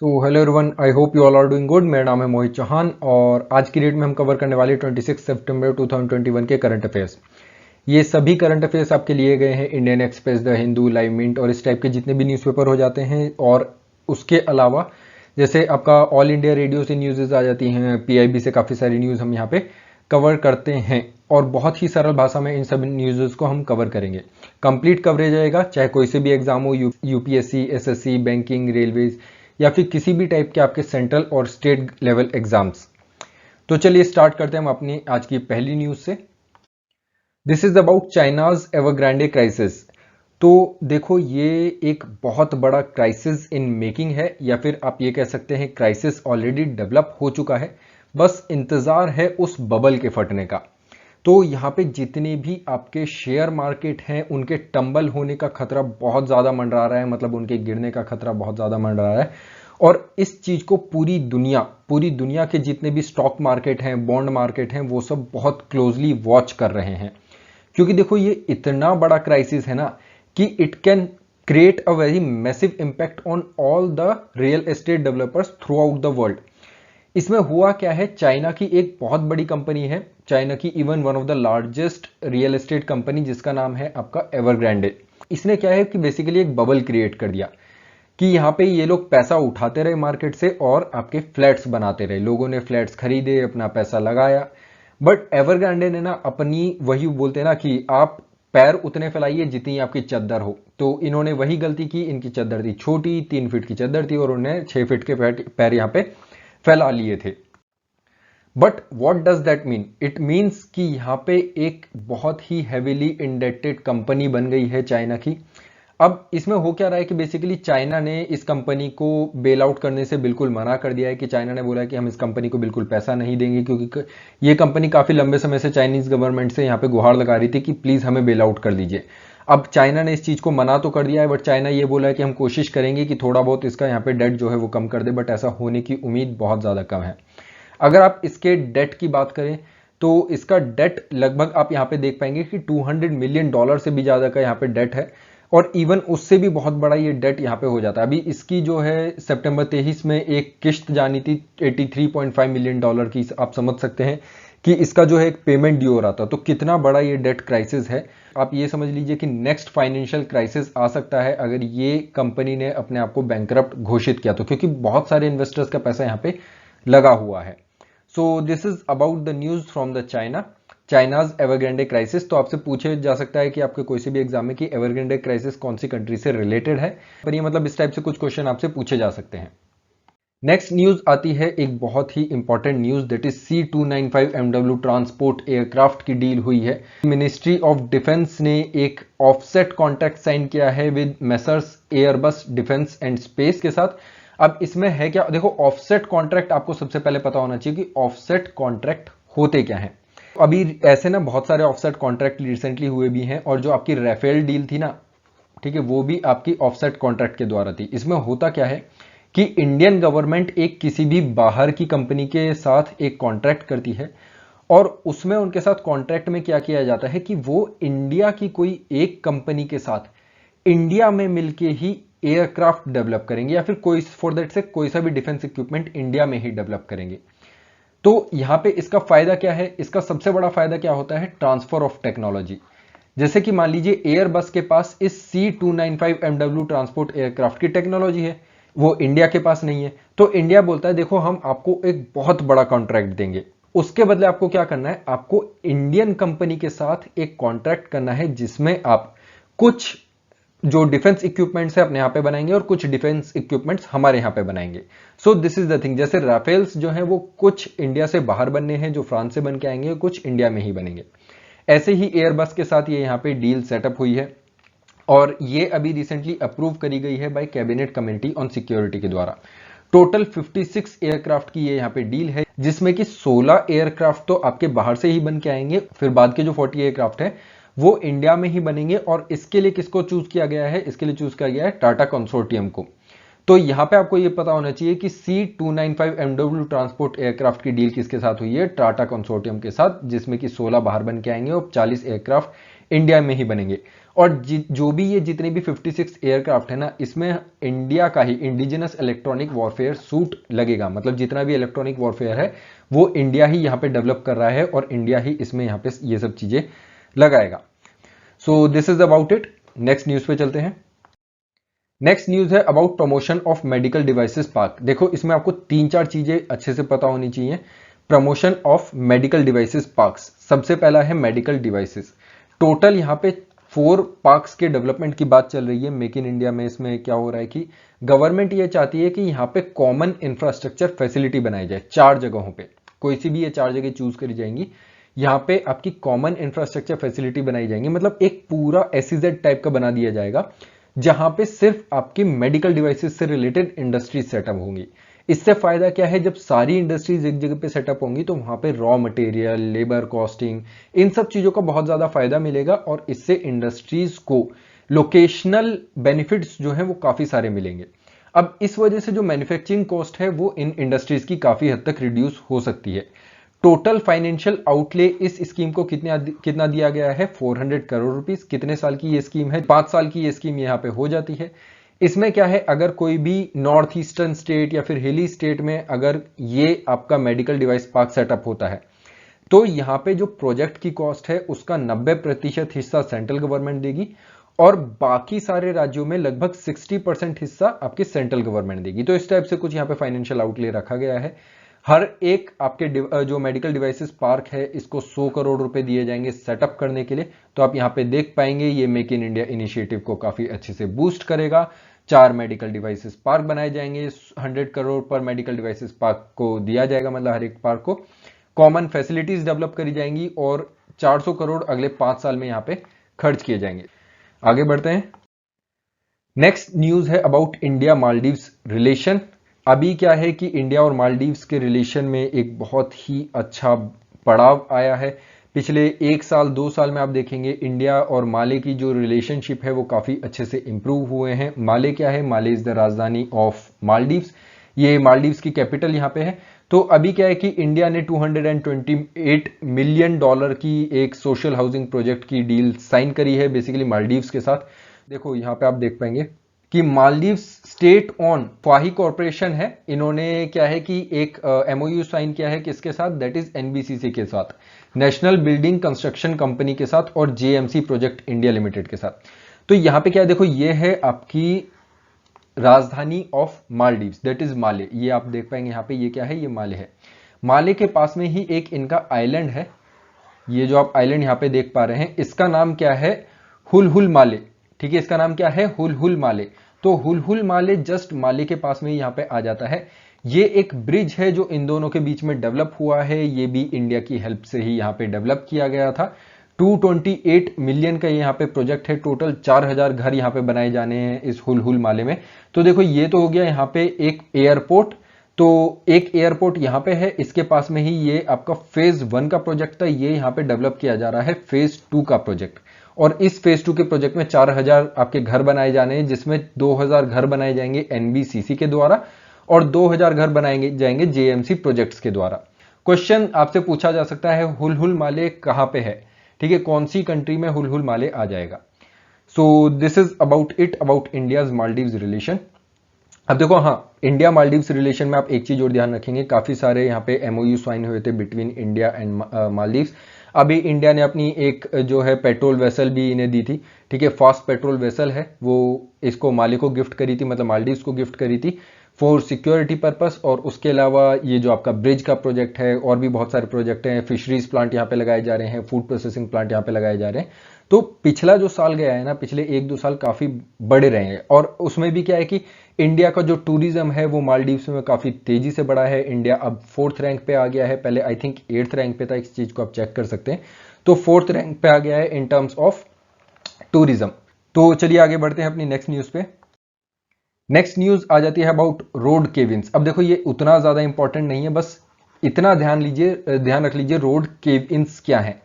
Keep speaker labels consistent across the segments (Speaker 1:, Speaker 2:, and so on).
Speaker 1: So hello everyone, I hope you all are doing good. मेरा नाम है मोहित चौहान और आज की डेट में हम कवर करने वाले 26 सितंबर 2021 के करंट अफेयर्स। ये सभी करंट अफेयर्स आपके लिए गए हैं Indian Express, the Hindu, live mint और इस टाइप के जितने भी न्यूज़पेपर हो जाते हैं। और उसके अलावा जैसे आपका ऑल इंडिया रेडियो से न्यूज़ आ जाती हैं, पीआईबी से काफ़ी सारी न्यूज़ हम यहाँ पे कवर करते हैं और बहुत ही सरल भाषा में इन सब न्यूज़ को हम कवर करेंगे। कंप्लीट कवरेज आएगा, चाहे कोई से भी एग्जाम हो, यूपीएससी, एसएससी, बैंकिंग, रेलवेज या फिर किसी भी टाइप के आपके सेंट्रल और स्टेट लेवल एग्जाम्स। तो चलिए स्टार्ट करते हैं हम अपनी आज की पहली न्यूज से। This is about China's Evergrande crisis. तो देखो, ये एक बहुत बड़ा क्राइसिस इन मेकिंग है, या फिर आप ये कह सकते हैं क्राइसिस ऑलरेडी डेवलप हो चुका है, बस इंतजार है उस बबल के फटने का। तो यहाँ पे जितने भी आपके शेयर मार्केट हैं उनके टंबल होने का खतरा बहुत ज़्यादा मंडरा रहा है, मतलब उनके गिरने का खतरा बहुत ज़्यादा मंडरा रहा है। और इस चीज़ को पूरी दुनिया के जितने भी स्टॉक मार्केट हैं, बॉन्ड मार्केट हैं, वो सब बहुत क्लोजली वॉच कर रहे हैं। क्योंकि देखो, ये इतना बड़ा क्राइसिस है ना कि it can create a very massive impact on all the real estate developers through out the world. इसमें हुआ क्या है, चाइना की एक बहुत बड़ी कंपनी है, चाइना की even one of the largest real estate company, जिसका नाम है आपका एवरग्रांडे। इसने क्या है कि बेसिकली एक बबल क्रिएट कर दिया कि यहाँ पे ये लोग पैसा उठाते रहे मार्केट से और आपके फ्लैट्स बनाते रहे। लोगों ने फ्लैट्स खरीदे, अपना पैसा लगाया, बट एवरग्रांडे ने ना अपनी, वही बोलते हैं ना कि आप पैर उतने फैलाइए जितनी आपकी चद्दर हो। तो इन्होंने वही गलती की, इनकी चद्दर थी छोटी, 3 फीट की चद्दर थी और उन्हें 6 फीट के पैर यहाँ पे फैला लिए थे। But what does that mean? It means कि यहाँ पे एक बहुत ही हैविली इंडेटेड कंपनी बन गई है चाइना की। अब इसमें हो क्या रहा है कि बेसिकली चाइना ने इस कंपनी को बेल आउट करने से बिल्कुल मना कर दिया है, कि चाइना ने बोला है कि हम इस कंपनी को बिल्कुल पैसा नहीं देंगे, क्योंकि ये कंपनी काफी लंबे समय से चाइनीज गवर्नमेंट से यहाँ पे गुहार लगा रही थी कि प्लीज हमें बेल आउट कर दीजिए। अब चाइना ने इस चीज को मना तो कर दिया है, बट चाइना ये बोला है कि हम कोशिश करेंगे कि थोड़ा बहुत इसका यहाँ पे डेट जो है वो कम कर दे, बट ऐसा होने की उम्मीद बहुत ज्यादा कम है। अगर आप इसके डेट की बात करें तो इसका डेट लगभग आप यहाँ पे देख पाएंगे कि $200 मिलियन से भी ज्यादा का यहाँ पे डेट है, और इवन उससे भी बहुत बड़ा ये डेट यहाँ पे हो जाता है। अभी इसकी जो है सितंबर 23 में एक किश्त जानी थी $83.5 मिलियन की। आप समझ सकते हैं कि इसका जो है एक पेमेंट ड्यू हो रहा था, तो कितना बड़ा ये डेट क्राइसिस है। आप ये समझ लीजिए कि नेक्स्ट फाइनेंशियल क्राइसिस आ सकता है अगर ये कंपनी ने अपने आप को बैंकरप्ट घोषित किया तो, क्योंकि बहुत सारे इन्वेस्टर्स का पैसा यहाँ पे लगा हुआ है। So this is about the news from the China's Evergrande crisis. तो आपसे पूछे जा सकता है कि आपके कोई से भी एग्जाम में कि एवरग्रांडे क्राइसिस कौन सी कंट्री से रिलेटेड है, पर ये मतलब इस टाइप से कुछ क्वेश्चन आपसे पूछे जा सकते हैं। नेक्स्ट न्यूज आती है एक बहुत ही important news, that is C295 MW transport aircraft की डील हुई है। मिनिस्ट्री ऑफ डिफेंस ने एक ऑफसेट कॉन्ट्रैक्ट साइन किया है with messrs Airbus defence and space के साथ। अब इसमें है क्या, देखो ऑफसेट कॉन्ट्रैक्ट आपको सबसे पहले पता होना चाहिए कि ऑफसेट कॉन्ट्रैक्ट होते क्या हैं। अभी ऐसे ना बहुत सारे ऑफसेट कॉन्ट्रैक्ट रिसेंटली हुए भी हैं, और जो आपकी राफेल डील थी ना, ठीक है, वो भी आपकी ऑफसेट कॉन्ट्रैक्ट के द्वारा थी। इसमें होता क्या है कि इंडियन गवर्नमेंट एक किसी भी बाहर की कंपनी के साथ एक कॉन्ट्रैक्ट करती है, और उसमें उनके साथ कॉन्ट्रैक्ट में क्या किया जाता है कि वो इंडिया की कोई एक कंपनी के साथ इंडिया में मिलके ही एयरक्राफ्ट डेवलप करेंगे, या फिर कोई फॉर दैट से कोई सा भी डिफेंस इक्विपमेंट इंडिया में ही डेवलप करेंगे। तो यहां पे इसका फायदा क्या है? इसका सबसे बड़ा फायदा क्या होता है? Transfer of technology. जैसे कि मान लीजिए एयरबस के पास इस C295 MW ट्रांसपोर्ट एयरक्राफ्ट की टेक्नोलॉजी है, वो इंडिया के पास नहीं है, तो इंडिया बोलता है देखो हम आपको एक बहुत बड़ा कॉन्ट्रैक्ट देंगे, उसके बदले आपको क्या करना है, आपको इंडियन कंपनी के साथ एक कॉन्ट्रैक्ट करना है जिसमें आप कुछ जो डिफेंस इक्विपमेंट्स है अपने यहाँ पे बनाएंगे और कुछ डिफेंस इक्विपमेंट्स हमारे यहाँ पे बनाएंगे। So this is the thing, जैसे राफेल्स जो है वो कुछ इंडिया से बाहर बनने हैं, जो फ्रांस से बन के आएंगे, कुछ इंडिया में ही बनेंगे। ऐसे ही एयरबस के साथ ये यहाँ पे डील सेटअप हुई है, और ये अभी रिसेंटली अप्रूव करी गई है bye cabinet committee on security के द्वारा। टोटल 56 एयरक्राफ्ट की ये यहाँ पे डील है, जिसमें कि 16 एयरक्राफ्ट तो आपके बाहर से ही बन के आएंगे, फिर बाद के जो 40 एयरक्राफ्ट है वो इंडिया में ही बनेंगे। और इसके लिए किसको चूज किया गया है? इसके लिए चूज किया गया है टाटा कंसोर्टियम को। तो यहां पे आपको ये पता होना चाहिए कि C295 MW ट्रांसपोर्ट एयरक्राफ्ट की डील किसके साथ हुई है? टाटा कंसोर्टियम के साथ, जिसमें कि 16 बाहर बन के आएंगे और 40 एयरक्राफ्ट इंडिया में ही बनेंगे। और जो भी ये जितने भी 56 एयरक्राफ्ट है ना, इसमें इंडिया का ही इंडिजिनस इलेक्ट्रॉनिक वॉरफेयर सूट लगेगा। मतलब जितना भी इलेक्ट्रॉनिक वॉरफेयर है वो इंडिया ही यहाँ पे डेवलप कर रहा है और इंडिया ही इसमें यहाँ पे ये सब चीजें लगाएगा। So this is about it. Next news पे चलते हैं। नेक्स्ट न्यूज है about promotion of medical devices park. देखो इसमें आपको 3-4 चीजें अच्छे से पता होनी चाहिए। Promotion of medical devices parks, सबसे पहला है मेडिकल डिवाइसेस। टोटल यहाँ पे 4 पार्क्स के डेवलपमेंट की बात चल रही है मेक इन इंडिया में। इसमें क्या हो रहा है कि गवर्नमेंट ये चाहती है कि यहाँ पे कॉमन इंफ्रास्ट्रक्चर फैसिलिटी बनाई जाए 4 जगहों पे। कोई सी भी ये 4 जगह चूज करी जाएंगी, यहाँ पे आपकी कॉमन इंफ्रास्ट्रक्चर फैसिलिटी बनाई जाएंगी। मतलब एक पूरा एसईजेड टाइप का बना दिया जाएगा जहां पे सिर्फ आपकी मेडिकल डिवाइसेस से रिलेटेड इंडस्ट्रीज सेटअप होंगी। इससे फायदा क्या है, जब सारी इंडस्ट्रीज एक जगह पे सेटअप होंगी तो वहां पे रॉ मटेरियल, लेबर कॉस्टिंग, इन सब चीजों का बहुत ज्यादा फायदा मिलेगा और इससे इंडस्ट्रीज को लोकेशनल बेनिफिट्स जो है वो काफी सारे मिलेंगे। अब इस वजह से जो मैन्युफैक्चरिंग कॉस्ट है वो इन इंडस्ट्रीज की काफी हद तक रिड्यूस हो सकती है। टोटल फाइनेंशियल आउटले इस स्कीम को कितना दिया गया है, 400 करोड़ रुपीस। कितने साल की ये स्कीम है, 5 साल की ये स्कीम यहाँ पे हो जाती है। इसमें क्या है, अगर कोई भी नॉर्थ ईस्टर्न स्टेट या फिर हिली स्टेट में अगर ये आपका मेडिकल डिवाइस पार्क सेटअप होता है तो यहाँ पे जो प्रोजेक्ट की कॉस्ट है उसका 90% हिस्सा सेंट्रल गवर्नमेंट देगी और बाकी सारे राज्यों में लगभग 60% हिस्सा आपकी सेंट्रल गवर्नमेंट देगी। तो इस टाइप से कुछ यहाँ पे फाइनेंशियल आउटले रखा गया है। हर एक आपके जो मेडिकल डिवाइसेस पार्क है इसको 100 करोड़ रुपए दिए जाएंगे सेटअप करने के लिए। तो आप यहाँ पे देख पाएंगे ये मेक इन इंडिया इनिशिएटिव को काफी अच्छे से बूस्ट करेगा। 4 मेडिकल डिवाइसेस पार्क बनाए जाएंगे, 100 करोड़ पर मेडिकल डिवाइसेस पार्क को दिया जाएगा। मतलब हर एक पार्क को कॉमन फैसिलिटीज डेवलप करी जाएंगी और 400 करोड़ अगले 5 साल में यहाँ पे खर्च किए जाएंगे। आगे बढ़ते हैं। नेक्स्ट न्यूज है अबाउट इंडिया मालदीव्स रिलेशन। अभी क्या है कि इंडिया और मालदीव्स के रिलेशन में एक बहुत ही अच्छा पड़ाव आया है। पिछले 1 साल 2 साल में आप देखेंगे इंडिया और माले की जो रिलेशनशिप है वो काफी अच्छे से इंप्रूव हुए हैं। माले क्या है, माले इज द राजधानी ऑफ मालदीव्स। ये मालदीव्स की कैपिटल यहाँ पे है। तो अभी क्या है कि इंडिया ने $228 मिलियन की एक सोशल हाउसिंग प्रोजेक्ट की डील साइन करी है बेसिकली मालदीव्स के साथ। देखो यहाँ पे आप देख पाएंगे कि मालदीव्स स्टेट ऑन फाही कॉर्पोरेशन है। इन्होंने क्या है कि एक एमओयू साइन किया है किसके साथ, दैट इज एनबीसीसी के साथ, नेशनल बिल्डिंग कंस्ट्रक्शन कंपनी के साथ और जेएमसी प्रोजेक्ट इंडिया लिमिटेड के साथ। तो यहां पे क्या है, देखो ये है आपकी राजधानी ऑफ मालदीव्स, दैट इज माले। ये आप देख पाएंगे यहाँ पे, ये क्या है, ये माले है। माले के पास में ही एक इनका आइलैंड है। ये जो आप आइलैंड यहाँ पे देख पा रहे हैं इसका नाम क्या है, हुलहुल माले। ठीक है, इसका नाम क्या है, हुलहुल माले। तो हुलहुल माले जस्ट माले के पास में यहाँ पे आ जाता है। ये एक ब्रिज है जो इन दोनों के बीच में डेवलप हुआ है। ये भी इंडिया की हेल्प से ही यहाँ पे डेवलप किया गया था। 228 मिलियन का यहाँ पे प्रोजेक्ट है। टोटल 4000 घर यहाँ पे बनाए जाने हैं इस हुलहुल माले में। तो देखो ये तो हो गया यहाँ पे एक एयरपोर्ट। तो एक एयरपोर्ट यहाँ पे है, इसके पास में ही ये आपका फेज 1 का प्रोजेक्ट था, ये यहाँ पे डेवलप किया जा रहा है फेज 2 का प्रोजेक्ट। और इस फेज 2 के प्रोजेक्ट में 4000 आपके घर बनाए जाने हैं, जिसमें 2000 घर बनाए जाएंगे एनबीसीसी के द्वारा और 2000 घर बनाए जाएंगे जेएमसी प्रोजेक्ट्स के द्वारा। क्वेश्चन आपसे पूछा जा सकता है हुलहुल माले कहां पे है, ठीक है, कौन सी कंट्री में हुलहुल माले आ जाएगा। So this is about it about India's Maldives relation. अब देखो, हाँ, इंडिया मालदीव्स रिलेशन में आप एक चीज और ध्यान रखेंगे, काफी सारे यहाँ पे एमओयू साइन हुए थे बिटवीन इंडिया एंड मालदीव्स। अभी इंडिया ने अपनी एक जो है पेट्रोल वेसल भी इन्हें दी थी, ठीक है, फास्ट पेट्रोल वेसल है, वो इसको माले को गिफ्ट करी थी, मतलब मालदीव्स को गिफ्ट करी थी फॉर सिक्योरिटी पर्पस। और उसके अलावा ये जो आपका ब्रिज का प्रोजेक्ट है और भी बहुत सारे प्रोजेक्ट हैं, फिशरीज प्लांट यहाँ पे लगाए जा रहे हैं, फूड प्रोसेसिंग प्लांट यहाँ पे लगाए जा रहे हैं। तो पिछला जो साल गया है ना, पिछले 1-2 साल काफी बड़े रहे हैं। और उसमें भी क्या है कि इंडिया का जो टूरिज्म है वो मालदीव्स में काफी तेजी से बढ़ा है। इंडिया अब 4th रैंक पे आ गया है, पहले आई थिंक 8th रैंक पे था, इस चीज को आप चेक कर सकते हैं। तो 4th रैंक पे आ गया है इन टर्म्स ऑफ टूरिज्म। तो चलिए आगे बढ़ते हैं अपनी नेक्स्ट न्यूज पे। नेक्स्ट न्यूज आ जाती है अबाउट रोड केविंस। अब देखो ये उतना ज्यादा इंपॉर्टेंट नहीं है, बस इतना ध्यान रख लीजिए रोड केविंस क्या है।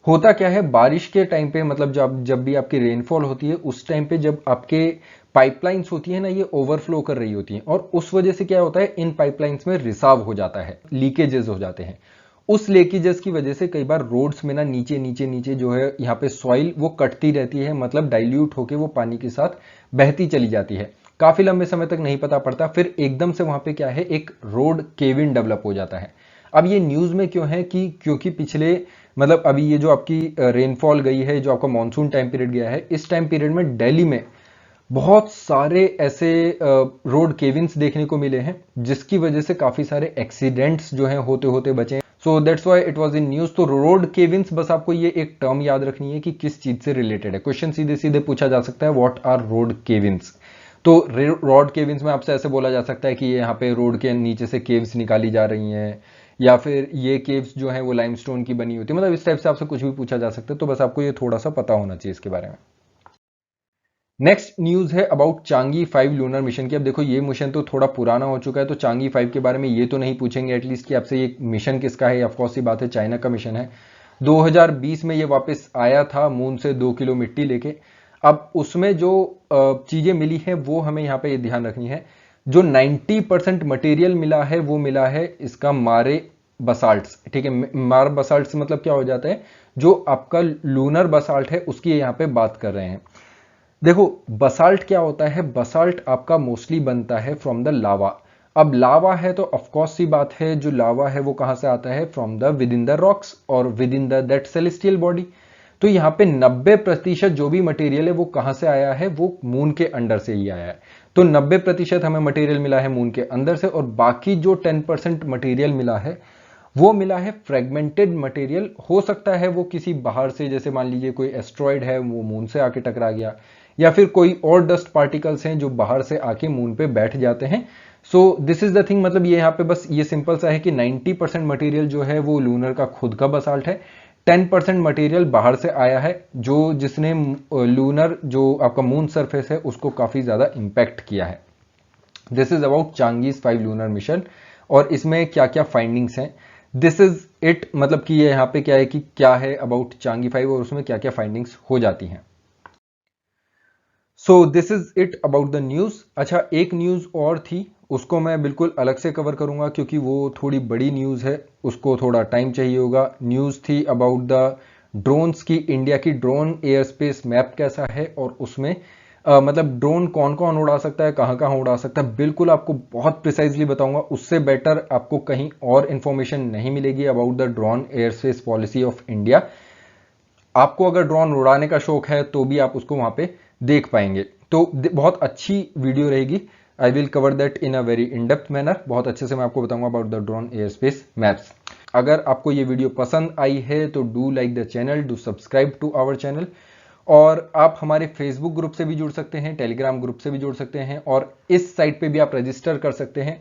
Speaker 1: होता क्या है, बारिश के टाइम पे, मतलब जब भी आपकी रेनफॉल होती है उस टाइम पे जब आपके पाइपलाइंस होती है ना, ये ओवरफ्लो कर रही होती हैं और उस वजह से क्या होता है, इन पाइपलाइंस में रिसाव हो जाता है, लीकेजेस हो जाते हैं। उस लीकेजेस की वजह से कई बार रोड्स में ना नीचे नीचे नीचे जो है यहाँ पे सॉइल वो कटती रहती है, मतलब डाइल्यूट होके वो पानी के साथ बहती चली जाती है। काफी लंबे समय तक नहीं पता पड़ता, फिर एकदम से वहां पे क्या है, एक रोड केव इन डेवलप हो जाता है। अब ये न्यूज में क्यों है कि क्योंकि पिछले मतलब अभी ये जो आपकी रेनफॉल गई है, जो आपका मानसून टाइम पीरियड गया है, इस टाइम पीरियड में दिल्ली में बहुत सारे ऐसे रोड केविंस देखने को मिले हैं, जिसकी वजह से काफी सारे एक्सीडेंट्स जो हैं होते होते बचे हैं। So that's why it was in news. तो रोड केविंस, बस आपको ये एक टर्म याद रखनी है कि किस चीज से रिलेटेड है। क्वेश्चन सीधे सीधे पूछा जा सकता है, व्हाट आर रोड केविंस। तो रोड केविंस में आपसे ऐसे बोला जा सकता है कि ये यहाँ पे रोड के नीचे से केव्स निकाली जा रही हैं, या फिर ये केव्स जो हैं वो लाइमस्टोन की बनी होती है, मतलब इस टाइप से आपसे कुछ भी पूछा जा सकता है। तो बस आपको ये थोड़ा सा पता होना चाहिए इसके बारे में। नेक्स्ट न्यूज है अबाउट चांगी 5 लूनर मिशन की। अब देखो ये मिशन तो थोड़ा पुराना हो चुका है, तो चांगी 5 के बारे में ये तो नहीं पूछेंगे एटलीस्ट कि आपसे ये मिशन किसका है। ऑफकोर्स ये बात है, चाइना का मिशन है। 2020 में ये वापस आया था मून से 2 किलो मिट्टी लेके। अब उसमें जो चीजें मिली हैं वो हमें यहाँ पे ये ध्यान रखनी है। जो 90% मटेरियल मिला है वो मिला है इसका मारे बसाल्ट्स, ठीक है। मार बसाल्ट मतलब क्या हो जाता है, जो आपका लूनर बसाल्ट है उसकी यहाँ पे बात कर रहे हैं। देखो बसाल्ट क्या होता है, बसाल्ट आपका मोस्टली बनता है फ्रॉम द लावा। अब लावा है तो ऑफकोर्स सी बात है, जो लावा है वो कहां से आता है, from the within the rocks और within the that celestial body. तो यहाँ पे 90% जो भी मटेरियल है वो कहां से आया है, वो मून के अंडर से ही आया है। तो 90% हमें मटेरियल मिला है मून के अंदर से, और बाकी जो 10% मटेरियल मिला है वो मिला है फ्रेगमेंटेड मटेरियल। हो सकता है वो किसी बाहर से, जैसे मान लीजिए कोई एस्ट्रॉइड है वो मून से आके टकरा गया, या फिर कोई और डस्ट पार्टिकल्स हैं जो बाहर से आके मून पे बैठ जाते हैं। So this is the thing, मतलब ये यहाँ पे बस ये सिंपल सा है कि 90% मटेरियल जो है वो लूनर का खुद का बसाल्ट है, 10% मटेरियल बाहर से आया है, जो जिसने लूनर जो आपका मून सरफेस है उसको काफी ज्यादा इंपैक्ट किया है। This is about Chang'e 5 lunar mission, और इसमें क्या क्या फाइंडिंग्स हैं, दिस इज इट। मतलब कि ये यहाँ पे क्या है कि क्या है अबाउट चांगी 5 और उसमें क्या क्या फाइंडिंग्स हो जाती हैं। So this is it about the news. अच्छा, एक न्यूज और थी, उसको मैं बिल्कुल अलग से कवर करूंगा क्योंकि वो थोड़ी बड़ी न्यूज है, उसको थोड़ा टाइम चाहिए होगा। न्यूज थी अबाउट द ड्रोन्स की, इंडिया की ड्रोन एयर स्पेस मैप कैसा है, और उसमें मतलब ड्रोन कौन कौन उड़ा सकता है, कहां कहां उड़ा सकता है, बिल्कुल आपको बहुत प्रिसाइजली बताऊंगा। उससे बेटर आपको कहीं और इंफॉर्मेशन नहीं मिलेगी about the drone air space policy of India. आपको अगर ड्रोन उड़ाने का शौक है तो भी आप उसको वहां पे देख पाएंगे। तो बहुत अच्छी वीडियो रहेगी। I will cover that in a very in depth manner. बहुत अच्छे से मैं आपको बताऊंगा about the drone air space maps. अगर आपको ये वीडियो पसंद आई है तो do like the channel, do subscribe to our channel, और आप हमारे फेसबुक ग्रुप से भी जुड़ सकते हैं, टेलीग्राम ग्रुप से भी जुड़ सकते हैं, और इस साइट पे भी आप रजिस्टर कर सकते हैं।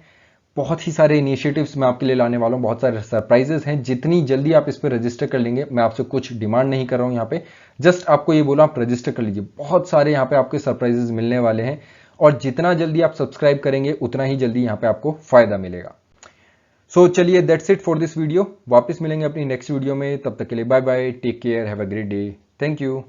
Speaker 1: बहुत ही सारे इनिशिएटिव्स मैं आपके लिए लाने वाला हूं, बहुत सारे सरप्राइजेस हैं। जितनी जल्दी आप इस पर रजिस्टर कर लेंगे, मैं आपसे कुछ डिमांड नहीं कर रहा हूं यहाँ पे, जस्ट आपको ये बोला आप रजिस्टर कर लीजिए। बहुत सारे यहाँ पे आपके सरप्राइजेस मिलने वाले हैं, और जितना जल्दी आप सब्सक्राइब करेंगे उतना ही जल्दी यहाँ पे आपको फायदा मिलेगा। सो चलिए, that's it for this video. वापस मिलेंगे अपनी नेक्स्ट वीडियो में, तब तक के लिए bye bye, take care, have a great day, thank you.